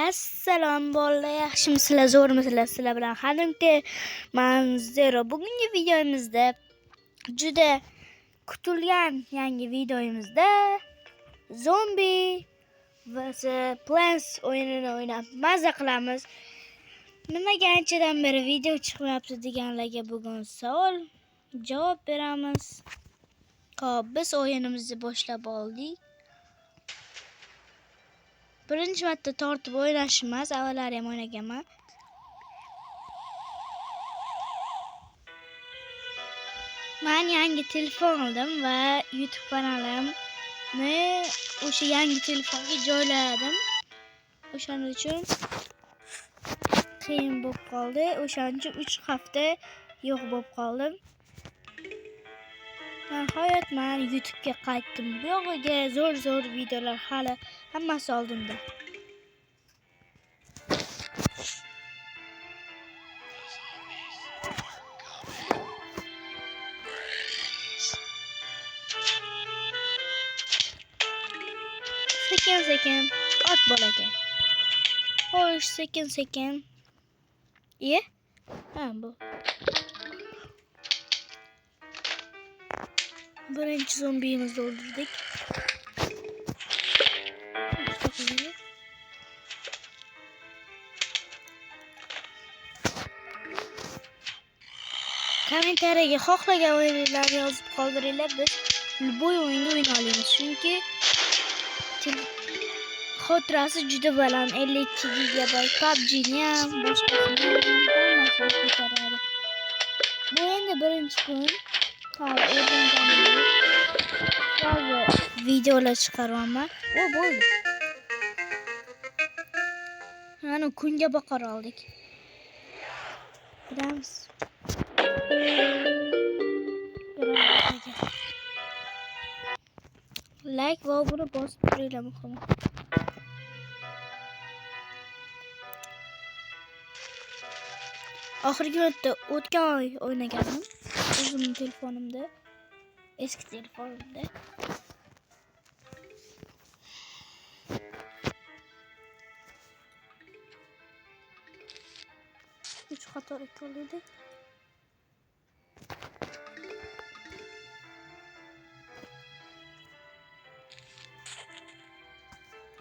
Assalom bolalar, yaxshimisizlar, zo'rmisizlar? Sizlar bilan Hadimke men Zero. Bugungi videomizda juda kutilgan yangi videomizda Zombie vs Plants o'yinini o'ynab mazza qilamiz. Nimaga anchadan beri video chiqmayapti deganlarga bugun savol javob beramiz. Xo'p, biz o'yinimizni boshlab oldik. Birinchi marta tortib o'ynashim emas, avvallari ham o'ynaganman. Men yangi telefon oldim va YouTube kanalimni o'sha yangi telefonga joyladim. O'shaning uchun qiyin bo'lib qoldi. O'shaning uchun 3 hafta yo'q bo'lib qoldim. Nihoyat men YouTube'ga qaytdim. Bu yerga zo'r videolar hali hammasi oldinda. Sekin ot bolaga. Xo'sh, sekin. Bu. Birinchi zombiyimizni o'ldirdik. Kommentariyaga xohlagan o'yinlarni yozib qoldiringlar. Biz любой o'yinni o'ynay olamiz. Chunki xotirasi juda baland, 52 GB. PUBG'ni ham, boshqasini ham hammasini ko'taradi. Bu endi birinchi kun. Videolar chiqaraman. Bo'ldi. Mana kunga boqar oldik. Bilamiz. Like va obuna bosib turinglar muhimi. Oxirgi marta o'tgan oy o'ynagandim. O'zimning telefonimda, eski telefonimda. Uch qator qoldi.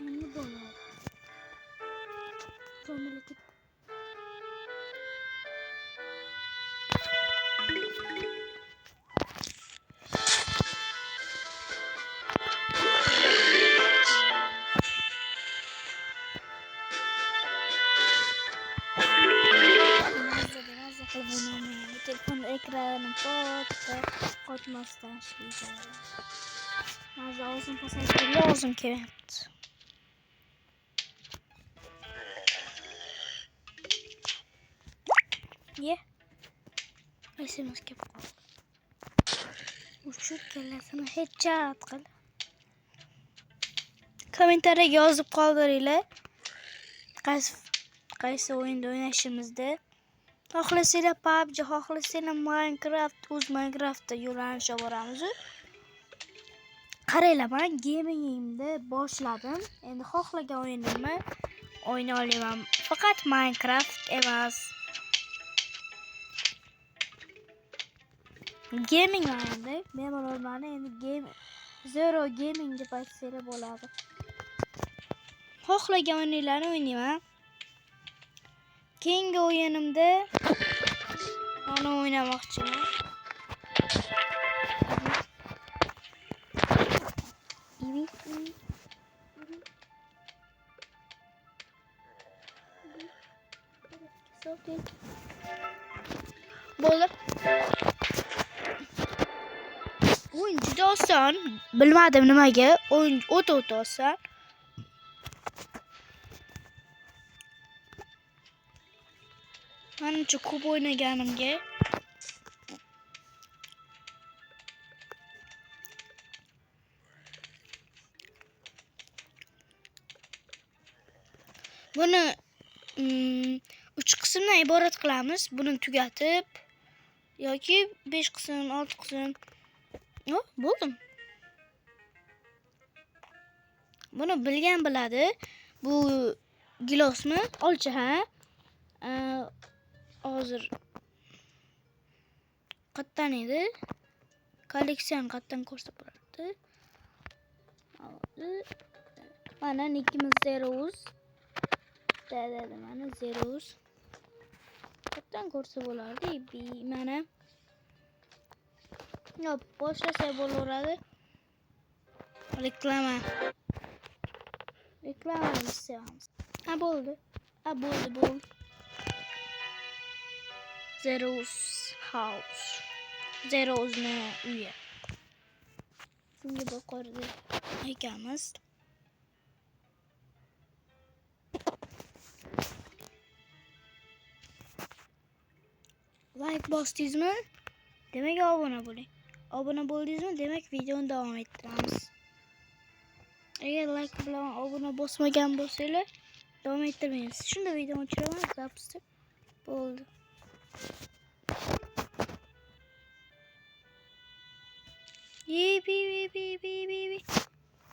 Ne bo'ladi? Zo'milib telefon ekrani qotmasdan ishlaydi. Hozir o'zim pasaytirib yozim kerakdi. SMS kelib qoldi. Uchib kelasini headshot qil. Kommentariyaga yozib qoldiringlar. Qaysi o'yinda o'ynashimizda. Xohlasanglar PUBG, xohlasanglar Minecraft, Minecraftda yo'llanishib boramiz. Qaranglar, men gamingimni boshladim. Endi xohlagan o'yinimni o'ynay olaman. Faqat Minecraft emas. Gaming o'yinda bemalol endi Zero Gaming deb aytsanglar bo'ladi. Xohlagan o'yinlarni o'ynayman. Keyingi o'yinimda mana o'ynamoqchiman. Bo'ldi. O'yin juda oson. Bilmadim nimaga. O'yin o'ta oson. Menimcha ko'p o'ynaganimga. Buni 3 qismdan iborat qilamiz. Buni tugatib yoki 5 qism, 6 qism. Bo'ldim. Buni bilgan biladi. Bu gilosmi? Olchi, ha? Hozir qayerdan edi? Kolleksiyon qayerdan ko'rsa bo'lardi? Mana nikimiz Zerouz. Dedi mana Zerouz. Qayerdan ko'rsa bo'lardi? Mana Yok, boshlasa bo'laveradi. Reklama. Reklamani sevamiz. Ha bo'ldi. Zerouz House. Zerouz'ni uyi. Shunga boqardi ekanmiz. Like bosdingizmi? Demak obuna bo'ling. Obuna bo'ldingizmi? Demak videoni davom ettiramiz. Agar like bilan obuna bosmagan bo'lsanglar, davom ettirmaymiz. Shunda videoni o'chiraman, zapustim. Bo'ldi. Yebi.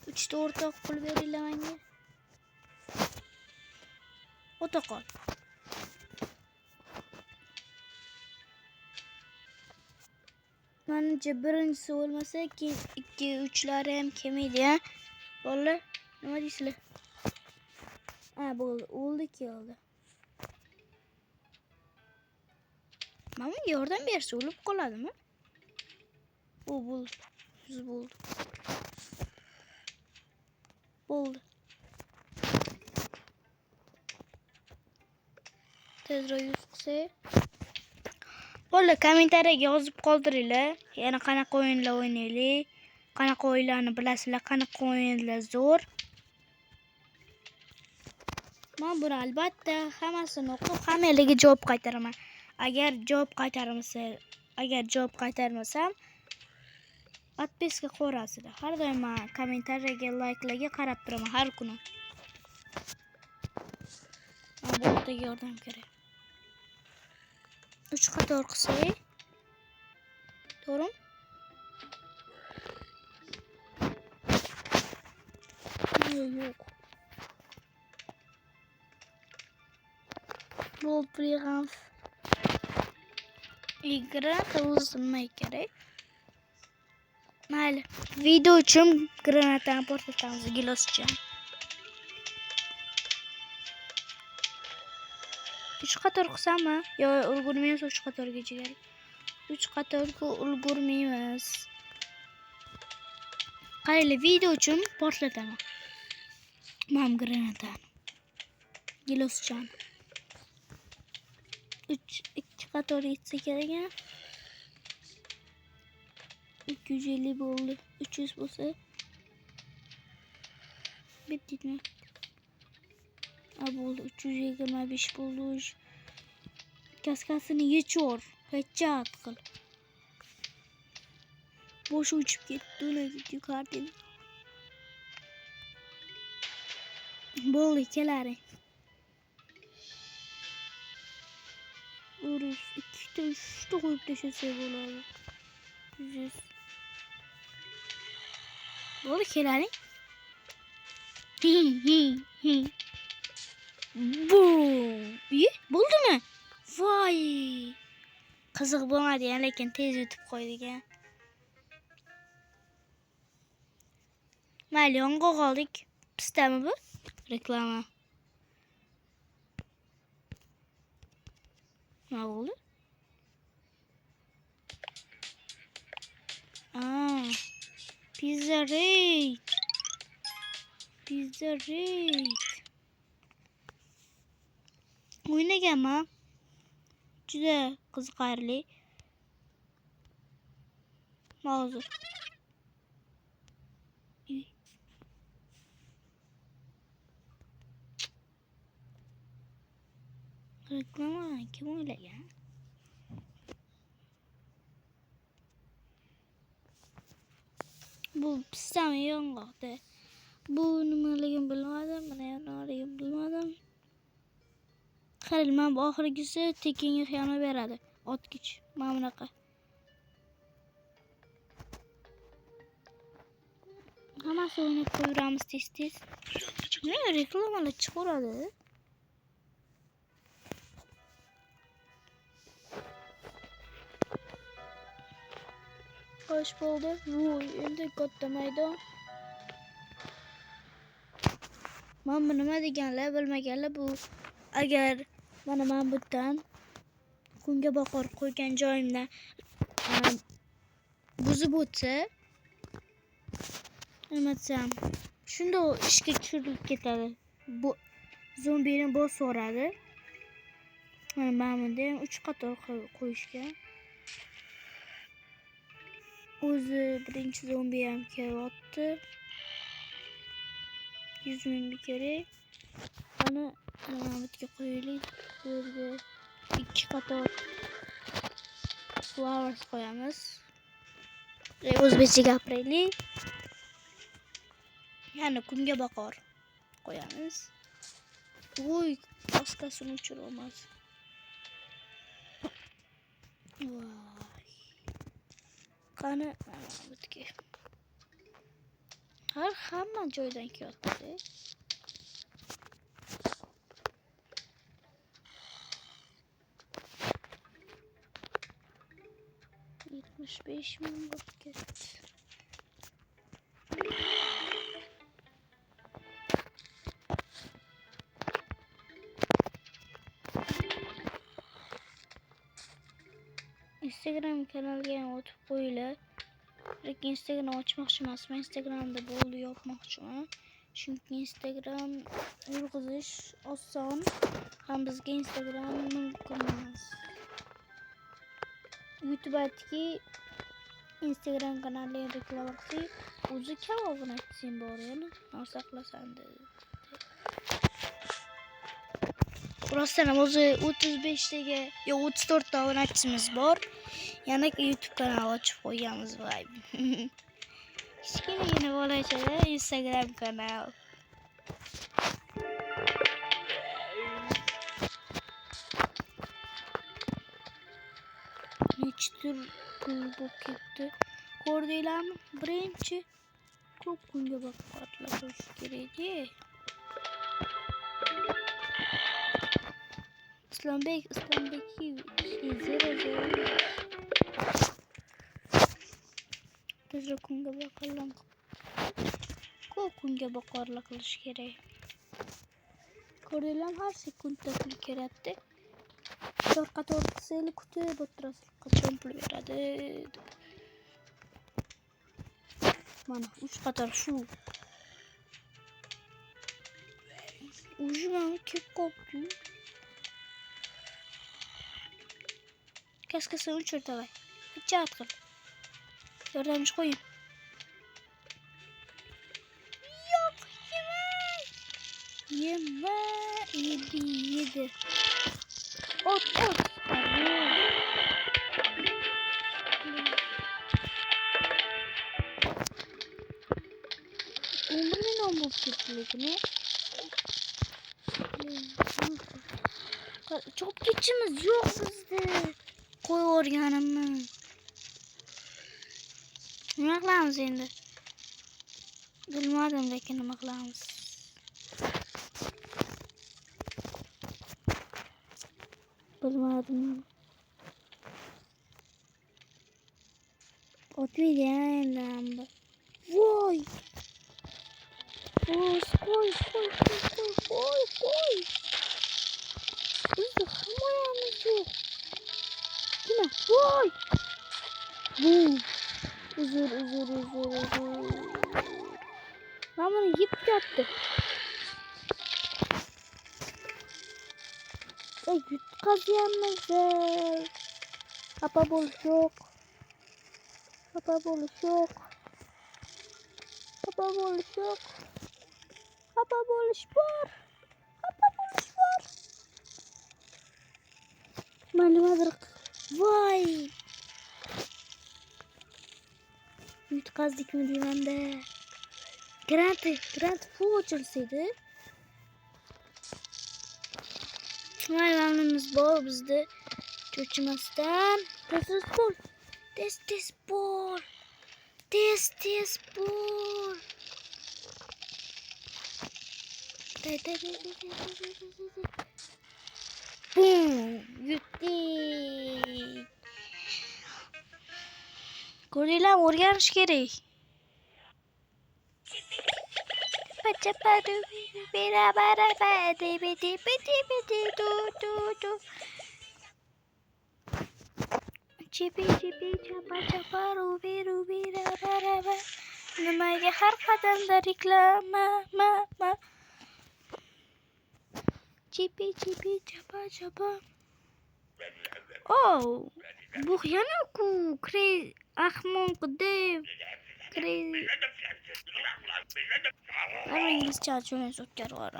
3 ta o'rtoq pul beringlar menga. O'ta qol. Menimcha birinchisi bo'lmasa, keyin 2, 3lari ham kelmaydi, ha. Bolalar, nima deysizlar? Ha, bo'ldi. O'ldi. Mana yordam bersa o'lib qoladimi? Bo'ldi. Tezroq yuz qilsa. Bo'ldi, kommentariyaga yozib qoldiringlar. Yana qanaqa o'yinlar o'ynaylik? Qanaqa o'yinlarni bilasizlar? Qanaqa o'yinlar zo'r? Men buni albatta hammasini o'qib, hammasiga javob qaytaraman. Agar javob qaytarmasam, podpiska qo'yasizlar. Har doim men kommentariyaga, likelarga qarab turaman har kuni. Bu yerga yordam kerak. 3 qator qilsak. To'g'rimi? Yo'q. Bu priyanf. Igra uzunmay kerak. Mayli. Video uchun granatani portlatamiz giloscha. 3 qator qilsammi? Yo, ulgurmaymiz 3 qatorgacha kelib. 3 qatorga ulgurmaymiz. Qaranglar, video uchun portlataman. Mam granatani. Giloschani. 2 qator yetsa kerak. 250 bo'ldi. 300 bo'lsa. Bitdimi? Bo'ldi. 325 bo'ldi. Kaskasini yechor. Hechat qil. Bosh uchib ketdi, yuqarida. Bo'ldi, kelaring. 2 ta 3 ta qo'yib tashlasa bo'ladi. 100. Bo'ldi, kelaring. Bo'ldimi? Voy! Qiziq bo'lmadi, lekin tez yutib qo'ydik. Mayli, yonga qoldik. Pistami bu? Reklama. Nima bo'ldi? Pizza Rate. O'ynaganman. Juda qiziqarli. Hozir. Reklama kim o'ylagan? Bu pistami yong'oqda. Bu nimaligini bilmadim, mana nimaligini bilmadim. Qarang, men bu oxirgisi tekinga xiyonat beradi. Otgich, mana bunaqa. Hamma nasıl oynayıp koyuramız tez. Ne reklamalar çıkaradı. Hoş bulduk. Endi katta maydon. Mana nima deganlar bilmaganlar bu agar men bundan kungaboqar qo'ygan joyimdan buzib o'tsa nima desam shunda ishga tushirilib ketadi. Bu zombini bosaveradi. Mana bunda ham 3 qator qo'yishgan. O'zi birinchi zombi ham kelyapti. 100 ming kerak. Buni bitga qo'yaylik. Bu yerga 2 qator flowers qo'yamiz. O'zbekcha gapiraylik. Yani kungaboqar qo'yamiz. Voy, maskasini o'chirolmaz. Voy. Qani bitga. Hamma joydan kelyapti. Beş ming bo'lib ketdi. Instagram kanaliga ham o'tib qo'yinglar. Lekin Instagram ochmoqchi emasman. Instagramda bo'ldi yopmoqchiman. Chunki Instagram yurg'izish oson. Ham bizga Instagram mumkin emas. YouTube aytdiki Instagram kanaliga reklama qilib, o'zi kam obunachisim bor yana. Narsa qilasan dedi. Rostdan ham o'zi 35 taga, yo 34 ta obunachimiz bor. Yana YouTube kanal ochib qo'yganmiz voy. Kichkinagina bo'lachada Instagram kanal. Nechtur pul bo'lib ketdi. Ko'rdinglarmi? Birinchi ko'p kunga boqarlar qo'yish kerak-ku. Islombek 00. Tezroq kunga boqarlar. Ko'p kunga boqarlar qilish kerak. Ko'rdinglarmi? Har sekundda pul kerakdi. Qator qilsanglar kutib o'tirasiz. Qachon pul beradi? Mana 3 qator shu. Ujman kelib qolibdi. Kaskasini o'chir davay. Hujjat qil. Yordamchi qo'ying. Yo'q, yema. Yedi. Ot. Umrni nom bo'lib ketdi lekin. Çok geçimiz yok bizde. Koy organımı. Ne kılağımız şimdi? Bilmadım lekin ne kılağımız. Bilmadım. Otuydu Voy. Koy. Bizde hamayamız yok. Yine voy. Uzur. Ben bunu yiyip yattı. Yutkazıyamızı. Apa buluş yok. Apa buluş var. Malumadır. Vay. Yutkazdık mı diyeyim de. Grant full açılsaydı. Hayvanımız bol bizde. Çocuğumuzdan. Tez bol. Boom. Yuttuk. Gorilla organış gerek. Cipi cipi çapa çapa rubi rubi raba. Nimaga har qadamda reklama ma. Cipi cipi çapa çapa. Oh, bu yana ku crazy ahmoq dev crazy. Ama İngilizce açıyorum soker var.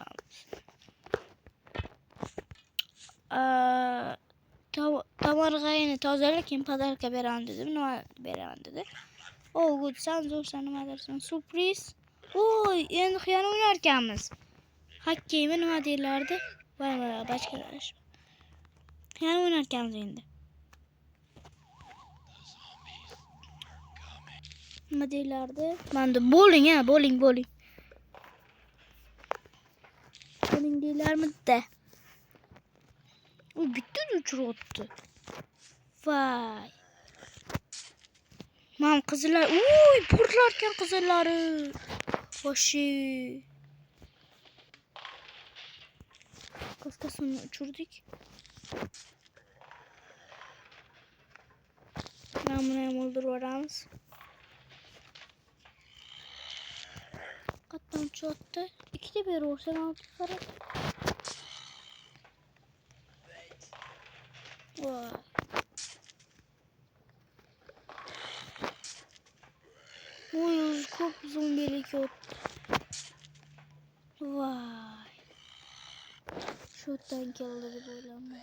Tamargayını tozalakin padarka beran dedim. Nima beran dedi. Oh good sen zor sen nima dersin? Sürpriz. Oy endi xiyana o'ynarkanmiz. Hokkeymi nima deylardi? Voy boshqalar. Xiyana o'ynarkanmiz endi. Nima deylardi? Manda bowling ha, bowling. Bowling deylarmidi? O bitti uçurottu. Vay. Mam qizlar. Uy, portlarkan qizlari. Hoshi. Kaskasını uçurduk. Ben bunu hem öldürürüz. Kattan uçuyordu. İkide bir olsa ne yapıyor? Vay. Oy, çok zombilik yok. Vay. Şuradan geldi böyle ama.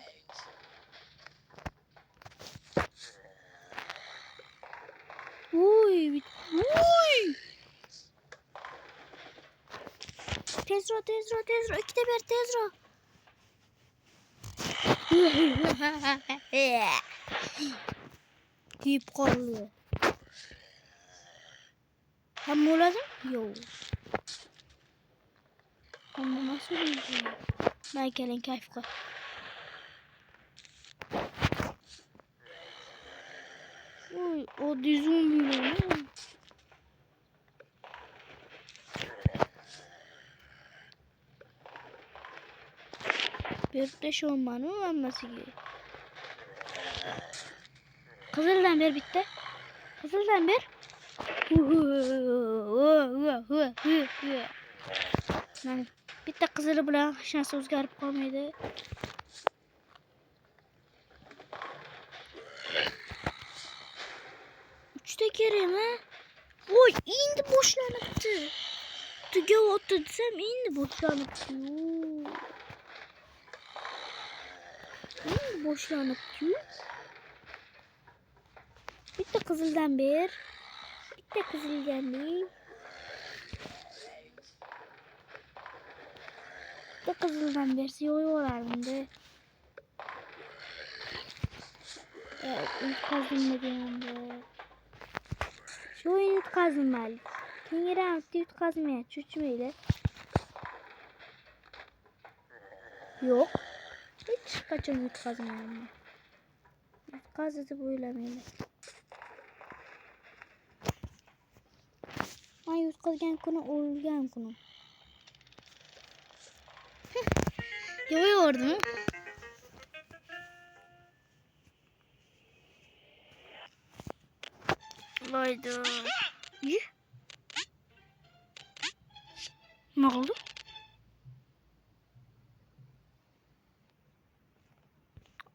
Uy. Tezro. İkide bir tezro. Deyip kalıyor. Hem oladım? Yok. Ama nasıl oldu? Michael'in kayfı. Uy, o dizum bile. Bir de şovmanın olması gibi. Kızıldan bir bitti. Kızıldan bir. Bitti kızılı bilan şansı o'zgarib qolmaydi. Uchta kerak ha? Voy, endi boshlanibdi. Tugayapti desam, endi boshlanibdi. Endi boshlanibdi. Bitta qizildan ber. Bitta qizildan ber. Bitta qizildan bersa yo'yaverardim-da. Yutqazilmaganda. Shu o'yin yutqazilmadi. Keyingi raundda yutqazilmayapti, cho'chimaydi. Yo'q. Hech qachon yutqazmayman. Yutqazdi deb o'ylamayman. Men yutqazgan kuni o'lgan kunim. Yo'yordimi? Vayda. Ne oldu?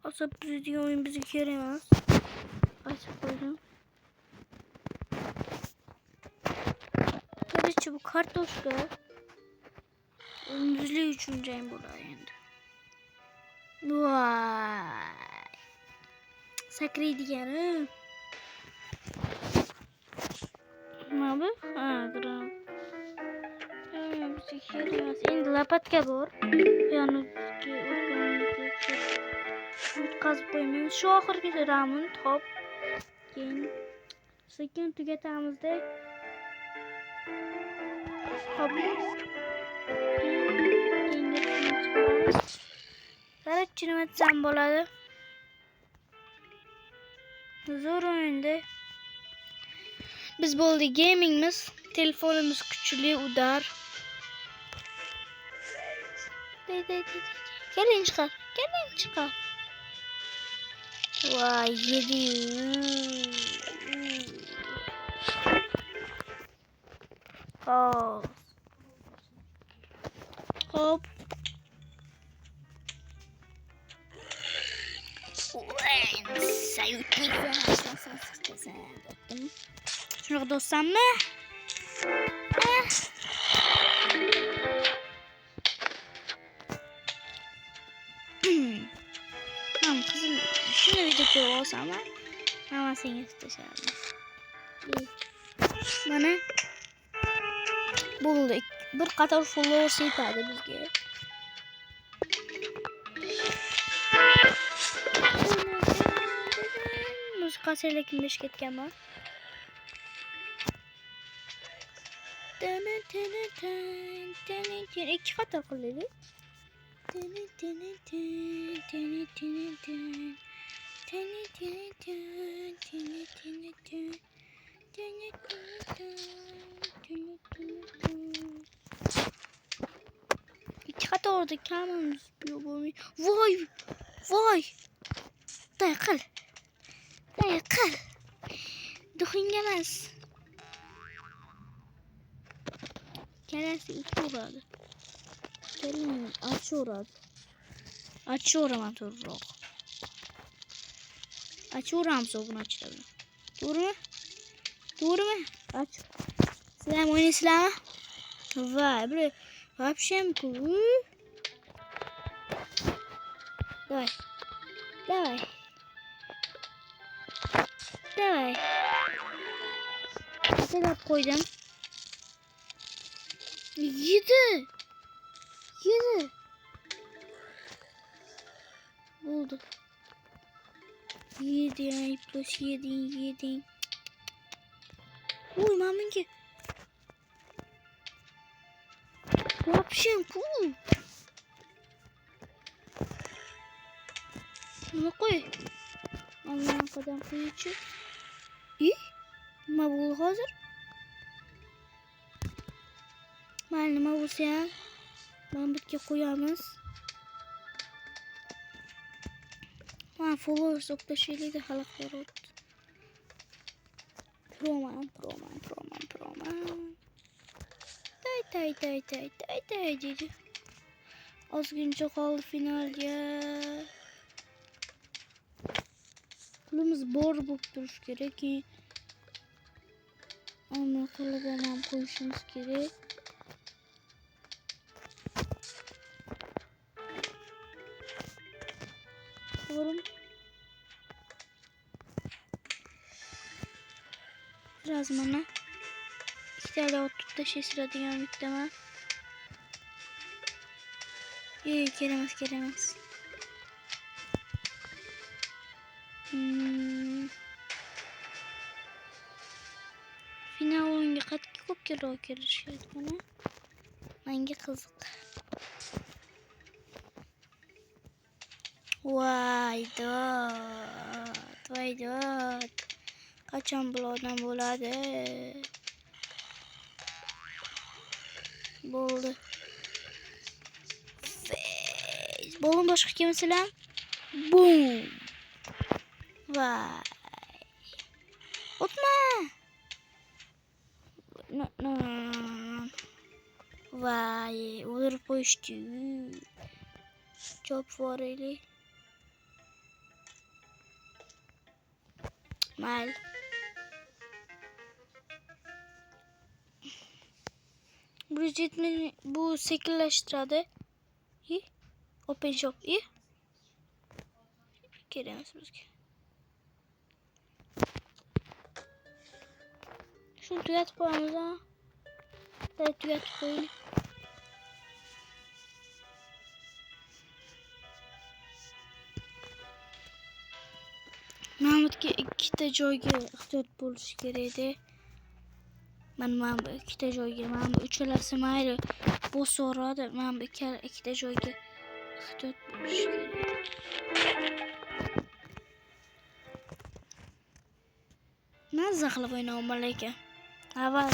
Asap bizi oyun bizi keremez. Açıp koydum. Karıcı bu kartoşka. Önümüzle üçüncüyüm burada şimdi. Vay. Sakriydi yani. Ne abi? Ha, gram. Bizi keremez. Şimdi lapatka var. Yani kazıp koymayız. Şu ahırki ramın top. Keyin sekin tugatamizda. Hop. Qarachi nima desam bo'ladi? Zo'r o'yinda. Biz bo'ldi gamingmiz. Telefonimiz kuchli udar. Keling chiqar. Vay, yedi. Hop. Şunu dostum mu? Tamam kızım. Şunu video olsam ama seni tutacağım. Bana bulduk. Bir qator followers yetadi bizga. Musiqa selektionish ketganman. İki qator qilaylik. İki qatorda kamimiz bo'lmaydi. Voy. Daqiq. Duxinga emas. Kelasi ikki uradi. Keling, açıyorum to'g'riroq. Açıyorum bunu açtım. To'g'rimi? Aç. Sizlar o'ynaysizlarmi? Vay, bir вообще cool. Давай. Atalab qo'ydim. 7. Oldu. 7 plus 7. Uy, maminki. Вообще cool. Bunu koy. Allah'ın kadar koyucu. İyi. Nima bu hazır? Mayli, nima bo'lsa ham mana bitga qo'yamiz. Mana followers to'plashaylik hali qo'yibdi. Proman. Tay dedi. Ozgincha qoldi finalga. Pulimiz bor bo'lib turish kerak. Ama kalabalığa koyuşumuz gerek. Vurum. Biraz bana. İki tane oturup da şey sıradığım yükleme. İyi, gelemez. Final o'yinga qatga ko'proq kelishadi buni. Menga qiziq. Voy dod. Qachon bulardan bo'ladi? Bo'ldi. Bo'ldi, boshqa kimsizlar? Boom. Voy. O'tma. No. Vay, o'ldirib qo'yishdi. Chop voraylik. Mayli. Bu sekinlashtiradi. Open shop. Kerak bizga. Şunu tugatib qo'yamiz ha. Tugatib qo'ying. Mahmudga ikkita joyga ehtiyot bo'lish kerak edi. Mana bu ikkita joyga, mana bu uchalasi mayli bosaveradi. Mana bu ikkita joyga 4 bo'lishi kerak. Mazza qilib o'ynayman lekin. Avval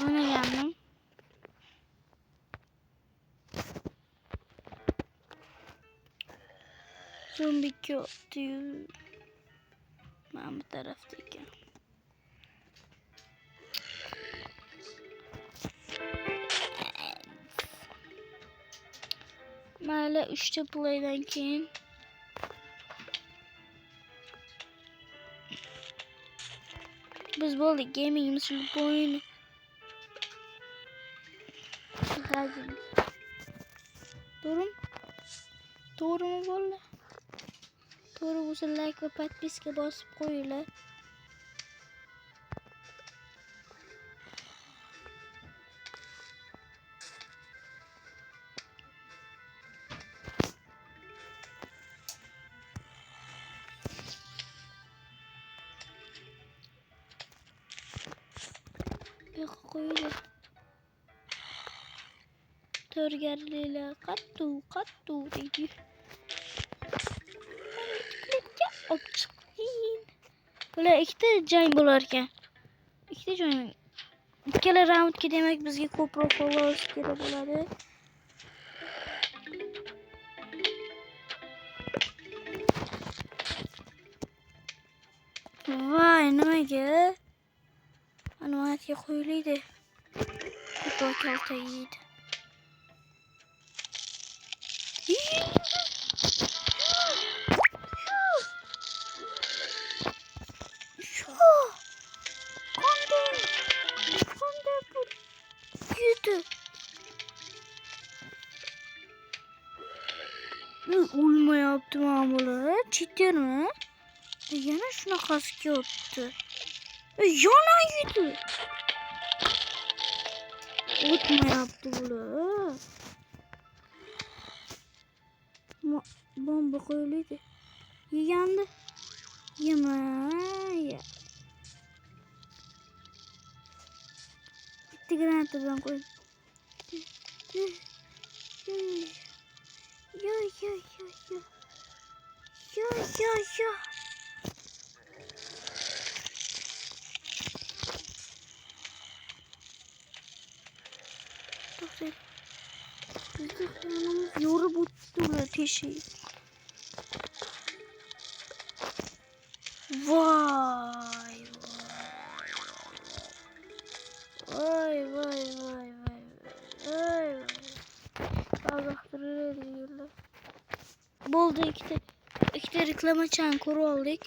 o'ynagandim. Zombi kötü. Ben bu taraftayken. Mayli 3'te play'dan keyin biz bo'ldik gamingimiz bu o'yinni. To'g'rimi bo'ldi? To'g'ri bo'lsa like va podpiska bosib qo'yinglar. Yo'q qo'yinglar. Tayyorgarliklar qattu deydi. Bular ikkita jang bo'lar ekan. Ikkita jang. Ikkala raundga demak bizga ko'proq followers kerak bo'ladi. Voy, nimaga? Animatsiya qo'yiladi. Ko'proq kalta yeydi. Uymayaptım amalı. Çitir mi? Yana shunaqasiga o'tdi. Yana yedi. O'tmayapti bular. Bomba qo'yiladi. Yegandi. Yemay. Bitta granata bilan qo'y. Yo. Biz yorub o'tdilar teshik. Voy. Ağlahtırırlar. Bo'ldi ikkita reklamachan ko'rib oldik.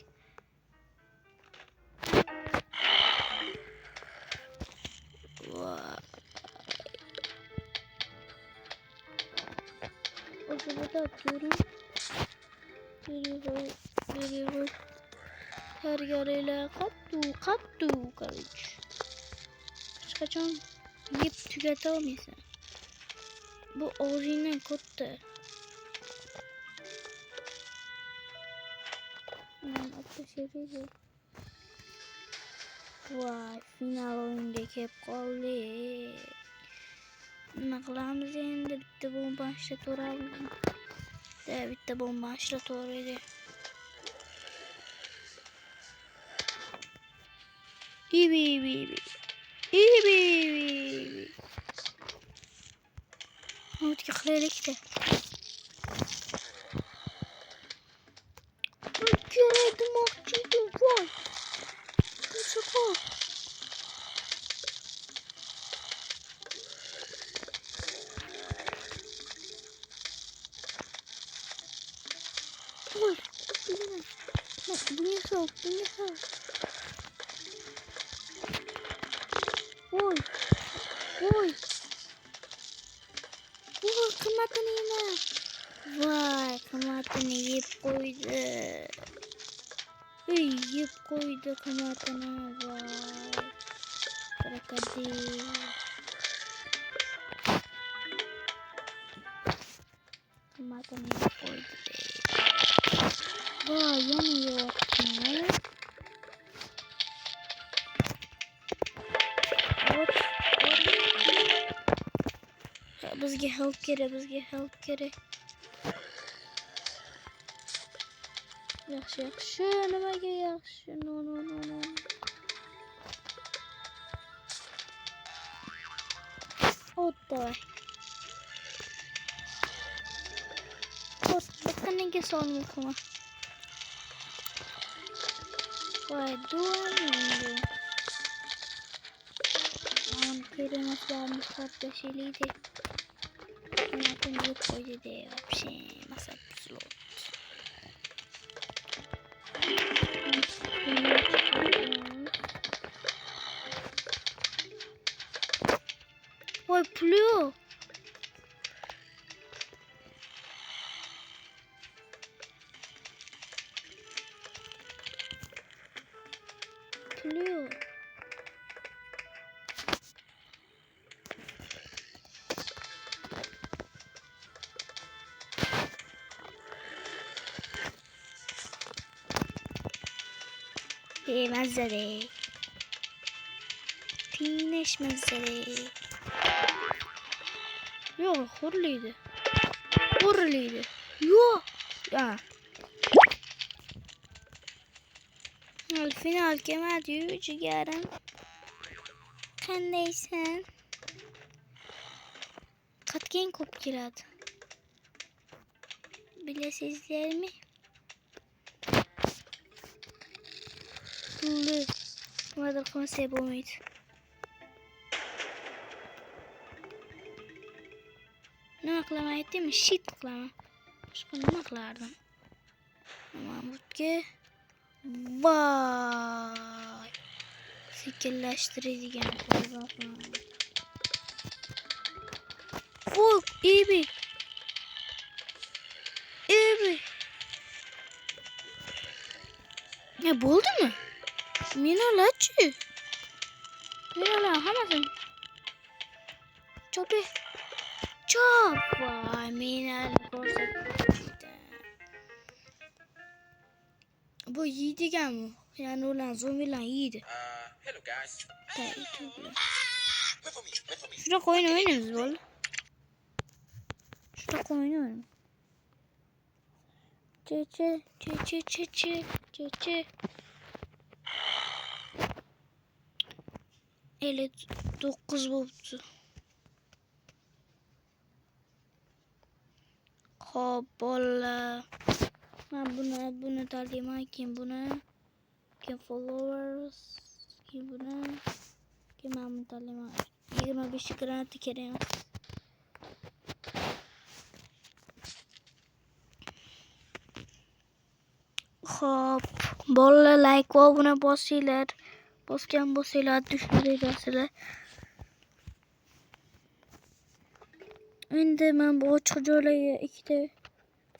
O'shada atıyorum. Geliyor. Her yarıyla kattu kardeş. Kaçan yiyip tüketemezsin. Bu orijinal koddu. Vay, final oyundaki hep qoldik. Nima qilamiz endi? Bitta bomba ishlataveramiz. Bitta bomba ishlataveraydi. İyi. Mutki qilaylik de. Kerak demoqchiydim, voy. Soqol. Voy, bu ne soq. Voy. Qimmatini yema. Voy, qimmatini yeb qo'ydi. Yeb qo'ydi qimmatini. Voy. Krokodil. Qimmatini yeb qo'ydi. Voy, yana yeyapti. Bizga help kerak. Yaxshi. Nimaga yaxshi? No. Вот давай. Вот, bakın sonrasına. Vay duvarım. Aman kelimesi varmış kardeşiydi. Bakın yok koydu diye bir şey. Masa slot. Vay puluyor. Puluyor. Manzara. Güneş manzara. Yok hurluydu. Yok. Ya. Final kemer diyor ciğerim. Kendeysen. Katken kop kiradı. Bilesizler mi? Hırlı. Vardır konsept o muydu? Ne aklama ettim mi? Shit aklama. Başka ne aklardım? Mahmutke. Vay. Şekilleştirici gene koyma falan. Fuck iyi bir. Ne buldu mu? Minolaçı. Minola hamasın. Çok. Vay minal korsak. Bu yiydi gel mi? Yani olan zombiler yiydi. Hello guys. Şurada koyun oynarız böyle. Şurada koyun oynarız. Çe. 59 buldu. Hoppala. Ben bunu da alayım. Kim buna? Kim followers? Kim buna? Kim ben bunu da alayım. 25 granatı kereyim. Hop. Bolla like ve abone basıyla. Basıyla düşünürler. Şimdi ben bu çocuğuyla ikide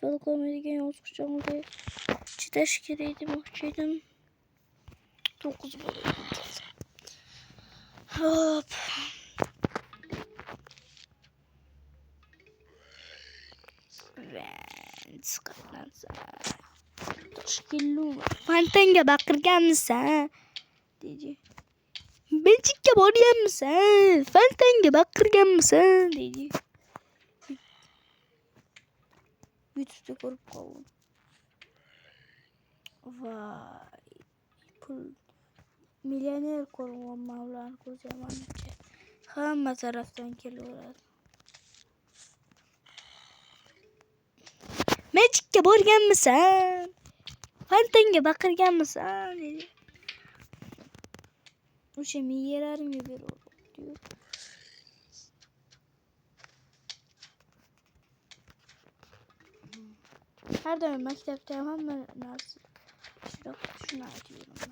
yol komediyen yazmışım diye teşkiliydim, okçuydum. 9 bölüm. Hop. Ben sıkıntınsa. Teşkillu. Fantenge bakırken misin? Dedi. Belçika boruyan mısın? Fantenge bakırken misin? Dedi. YouTube'da korup kaldım. Vay. Milyoner koruma mavlar kocaman. Hamma taraftan geliyorlar. Magic'e borgen misin? Fantenge bakırgen misin? Dedi. O şey mi yererim gibi diyor. Her dönem mektepte yapmam lazım. Şunu atıyorum ben.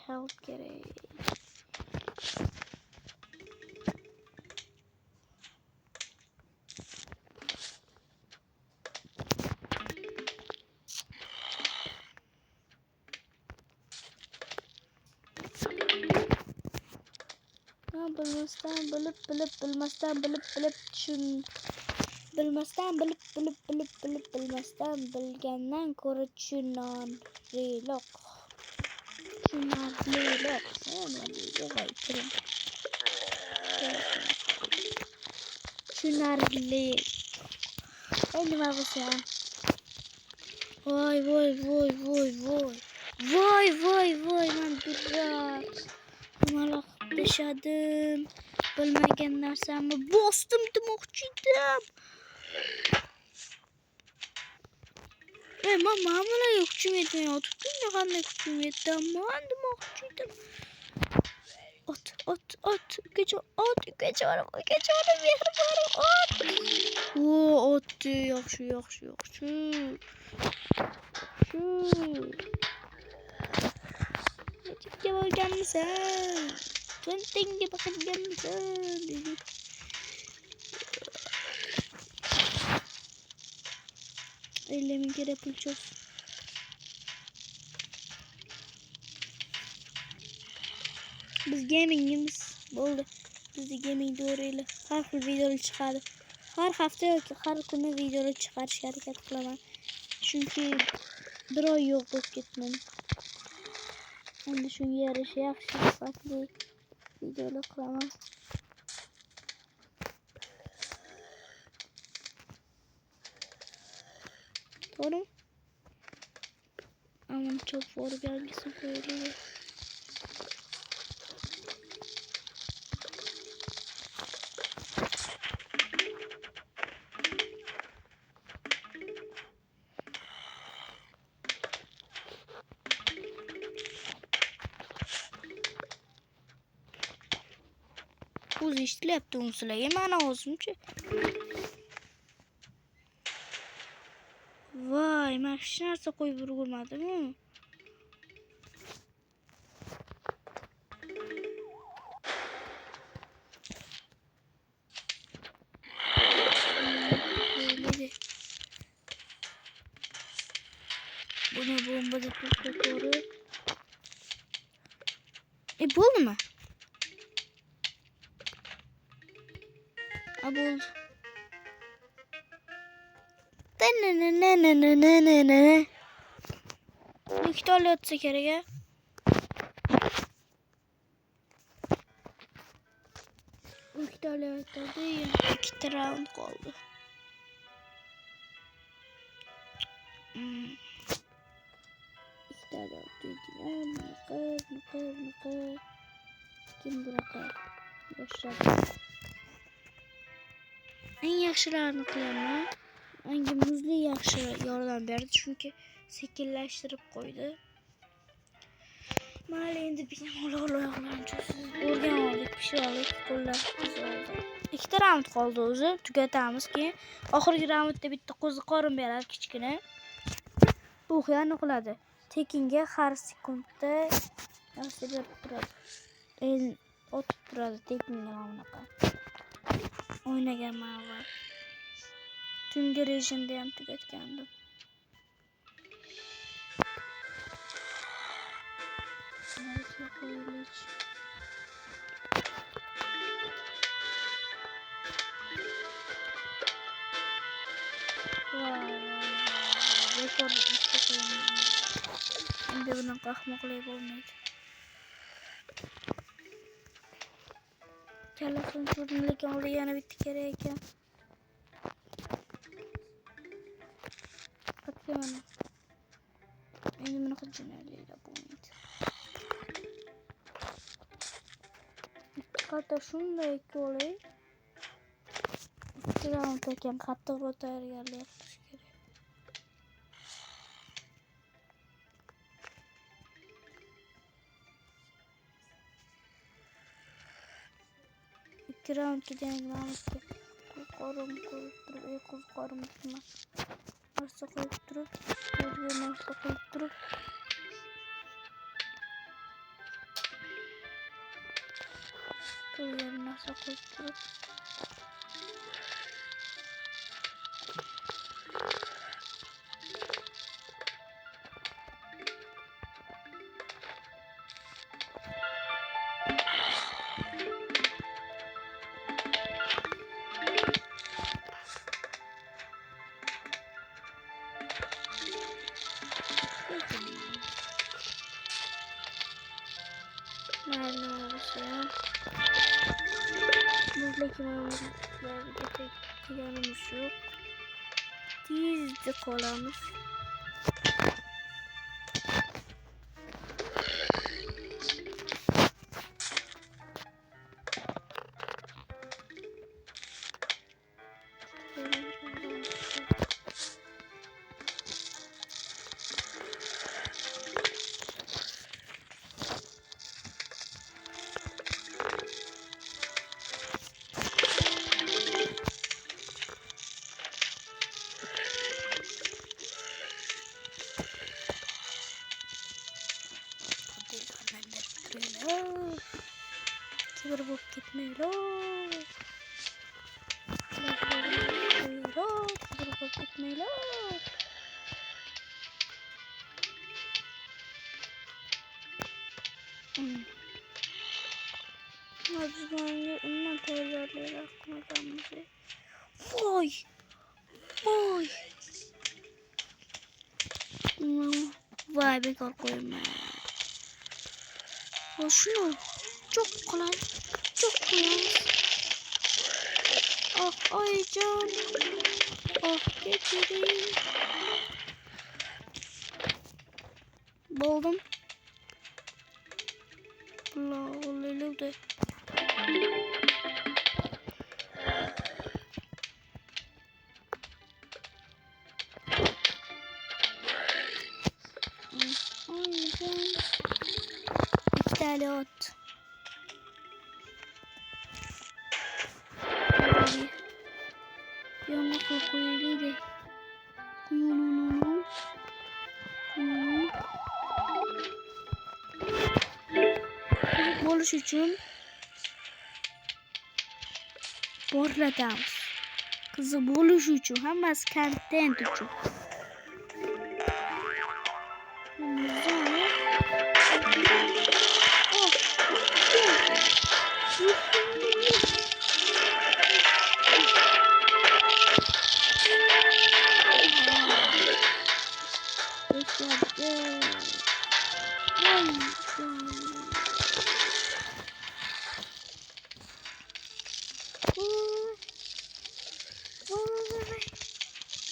Help gerek. Bilmezden bilip düşün. Bilmezden bilgenden koru çınan relok. Çınan relok. nargile. Elim avasam. Vay vay vay vay vay. Vay vay vay ben durak. Malak yaşadım. Bilmegen narsami bostum demoqchiydim. Mama mana yo'q kuchim yetmayapti. Qanday kuchim yetdi? Man demoqchiydim. Ot. Ukajon mehribonim ot. O, otdi. Yaxshi. Nechga bo'lganmisan? To'ntingga boqilganmisan dedi. Elimi kere pulchos. Biz gamingimiz bo'ldi. Bizning gaming do'rayli har xil videolar chiqadi. Har hafta yoki har kuni videolar chiqarishga harakat qilaman. Chunki bir oy yo'q bo'lib ketdim. Endi shunga yarasha yaxshi sifatli videolar qilaman. To'g'ri? Aman çok var belgesi koyuluyor. O'zi ishlayapti unsizlarga mana o'zimcha. Voy, men hech narsa qo'yib ulgurmadim-ku. Buni bombada to'g'ri. Bo'ldimi? Bo'ldi. Ikkita olyotsa kerak a. Ikkita olyotdi, ikkita round qoldi. Ikkita olyotdi. Kim bunaqa boshladi? Eng yaxshilarini qilaman. Menga muzli yaxshi yordam berdi, chunki sekinlashtirib qo'ydi. Mayli, endi oyoqlarim cho'zib o'rgan oldik, pishib oldik, qo'llar oldi. Ikkita raund qoldi o'zi, tugatamiz keyin. Oxirgi raundda bitta qo'ziqorin beradi kichkina. Bu xiyani qiladi. Tekinga har sekundda narsa berib turadi. Otib turadi tekinga mana bunaqa. O'ynaganman avval. Tungi rejimda ham tugatgandim. Endi bunaqa ahmoqlik bo'lmaydi. Kallasini ko'rdim, lekin oldi yana bitta kerak ekan. Qatga mana. Endi bunaqa jinoyatlar bo'lmaydi. Qattiq shunday ko'lay. Ikkita raund ekan, qattiqroq tayyorgarlik qilish kerak. Ikki raundga janglamizga qo'zqorin qo'yib turib, qo'zqorin emas. Narsa qo'yib turib, narsa qo'yib turib. Turgan narsa qo'yib turib. Mayli, Buradaki mamurlarda yanımız yok. Dizdik olamız. Kibar bulup gitmeyi lo. Kibar bulup gitmeyi lo. Hadi ondan teyzeleri aklıma gelmedi. Vay. Vay. Vay be korkuyorum. O şunu. Çok kolay. Çok kolay. Ah ay can. Ah geçireyim. Buldum. La oluyor da. Ay can. İki tane ot. Yana koyuydu. Kuyununu. Buluş için borladım. Kızı buluş için hammasi content için.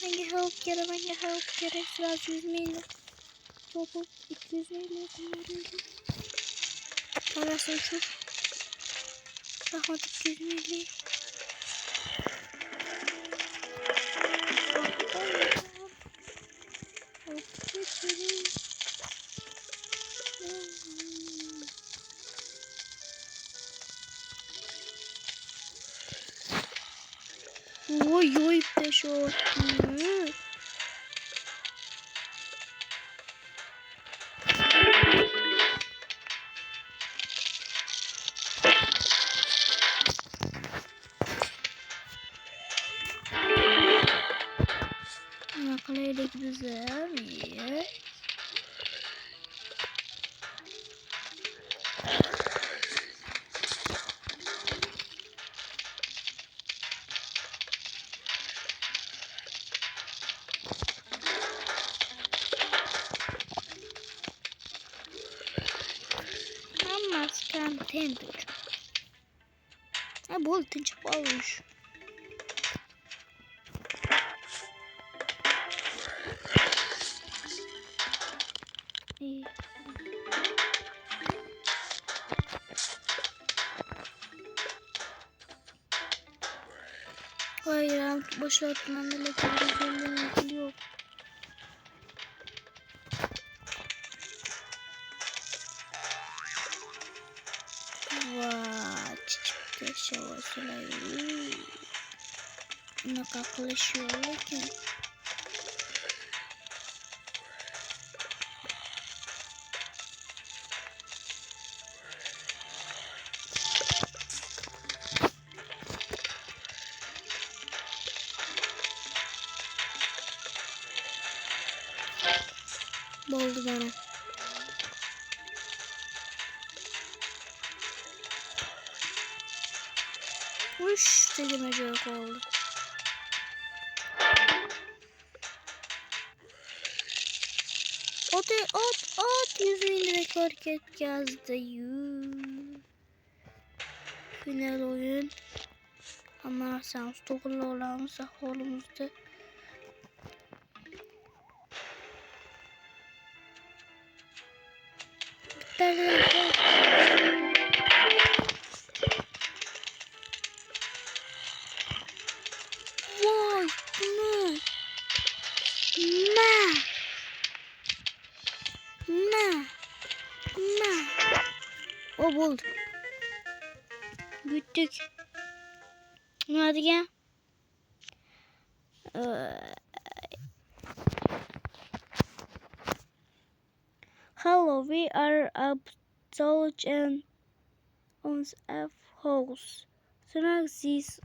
Hangi help gerek biraz 100 milyon. Topu 200 milyon kullanıyorum. Parası çok. Daha 200 milyon. Oy oy peş oldu. Yakalayla güzel iyi. Content. Ha bol tinç olmuş. İyi. Hayır, boş ver kumandayla kendisi yok. Vay, çıktı şavasıyla. Ne kaklaşıyor ki? Oldu bana. Uş dedim çok oldu. At 100.000 rekor hareket yazdı. Final oyun. Anlarsanız to'g'ri olamiz aholimizda. Voy, ne? O buldu. Güttük. Ne degan? Hello, we are up Soldier and on F house. Sonra siz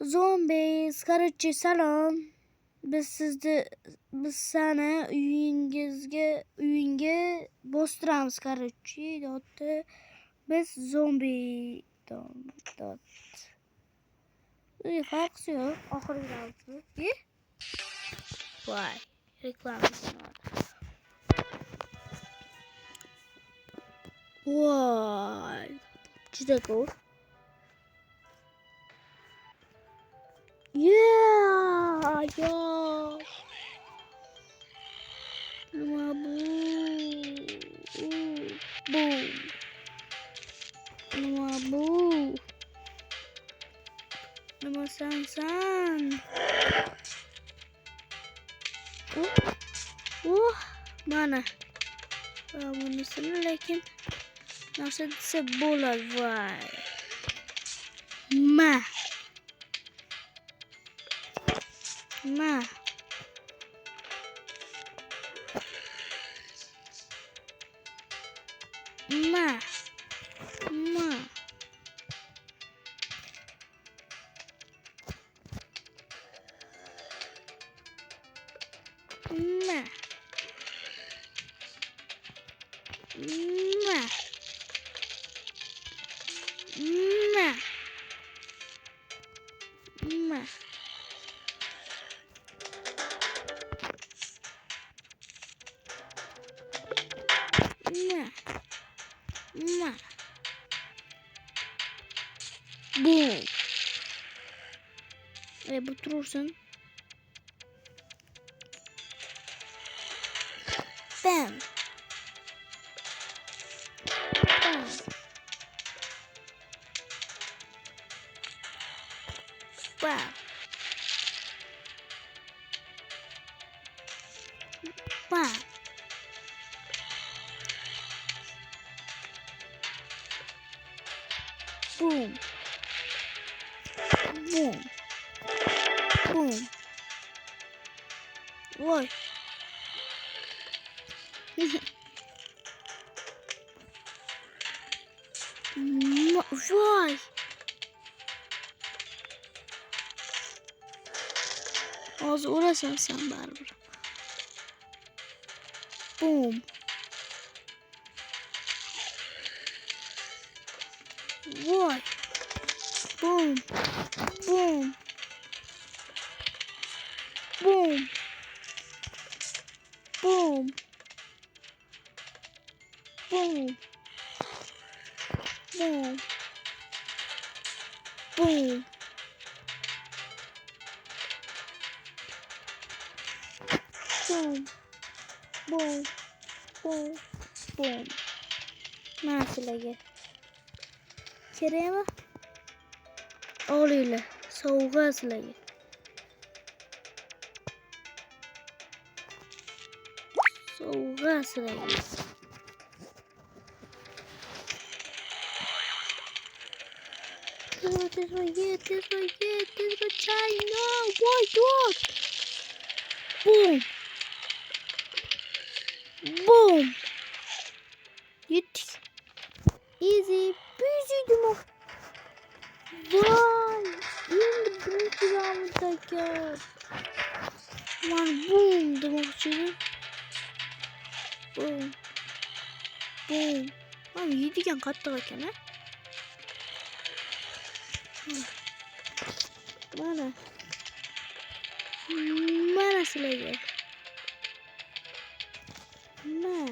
zombies. Короче, salom. Biz seni uyingga bostiramiz. Короче, dotda biz zombi dot. Farqi yo'q. Oxirgi davri. Voy, reklamasi bor. Voy. Juda ko'p. Yeah, yo. Nima bu? Boom. Nima bu? Nima san? Mana. Bunisini lekin narsa desa bo'ladi. Voy. Ma. Boom. Bu durursun. Bam. Wow. Boom. Voy. Voy. Hozir urasan sen baribir. Boom. Voy. Boom. Nasılge? Kerema? Oğluyla. Soğuğa silage. Soğuğa silage. This way, China. What? Boom. Yettik. Easy peasy demek. Vay. Şimdi birinci rounddaki. Aman boom demek için. Boom. Abi yedikken katta ekan ha. Mana sizlarga. Ma.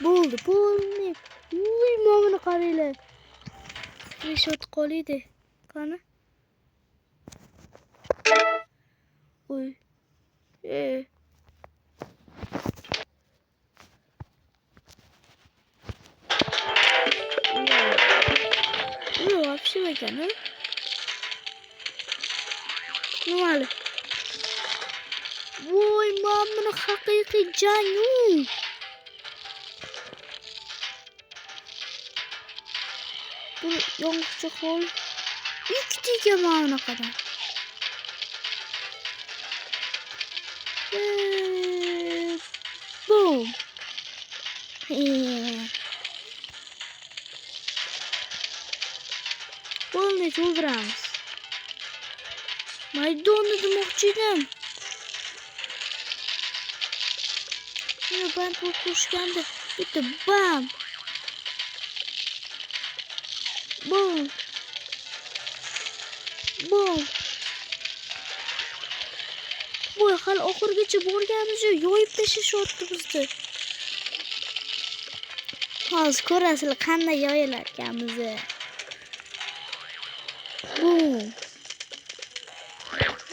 Bo'ldi. Uy, momini qaranglar. Screenshot qo'ydi. Qani? Uy. Вообще ekan, ha? Nimali? Voy, mamuni haqiqiy jang. Bu yong'oqcha qo'l. Ikkita mamuni qadar. Boom. Bolni to'ldiramiz. Maydonni demoqchi edim. Mana band bo'lib ko'rishganda bitta bam. Boom. Boom. Voy, hali oxirigacha borganimiz yo'q. Yo'yib tashlashayapti bizni. Hozir ko'rasizlar qanday yoyilar ekanmizni. Boom.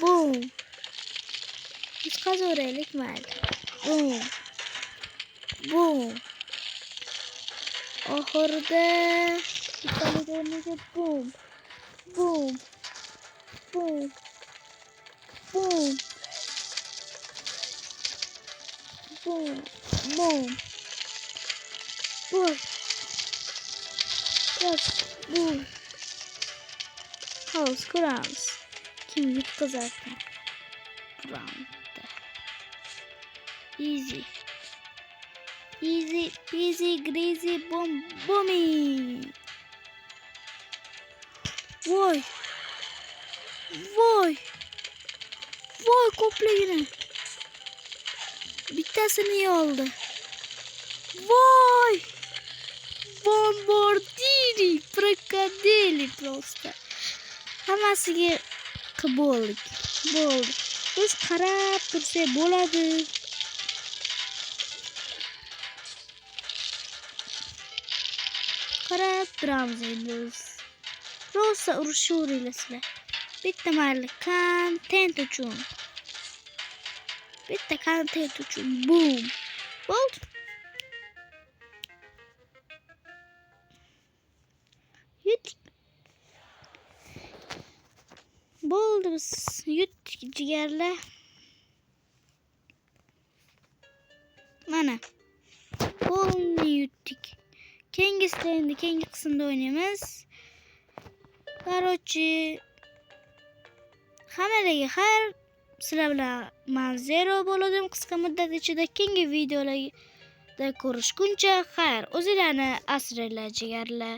Boom. Biz qazaveraylik mayli. Boom. Boom. Oxirida ikkitalik o'rniga boom. Boom. Boom. Boom. Boom. Boom. Boom. Yes. Boom. House kuramiz. Kim yutqazarkan? Roundda. Easy. Easy peasy greasy boom boomy. Voy. Voy. Voy, ko'pligini. Bittasini oldi. Voy. Bombardiri, prokadeli просто. Hammasiga qilib bo'ldi. Biz qarab tursak bo'ladi. Qarab turamiz endi. Rosa urushaveringlar. Bitta mayli kontent uchun. Bitta kontent uchun. Boom. Bo'ldi. Yutdik. Bo'ldi, biz yutdik jigarlar. Mana. Bo'ldi, yutdik. Keyingi qismda o'ynaymiz. Короче, hammalarga xayr. Sizlar bilan men Zero bo'ladim. Qisqa muddat ichida keyingi videolarda ko'rishguncha xayr. O'zinglarni asranglar jigarlar.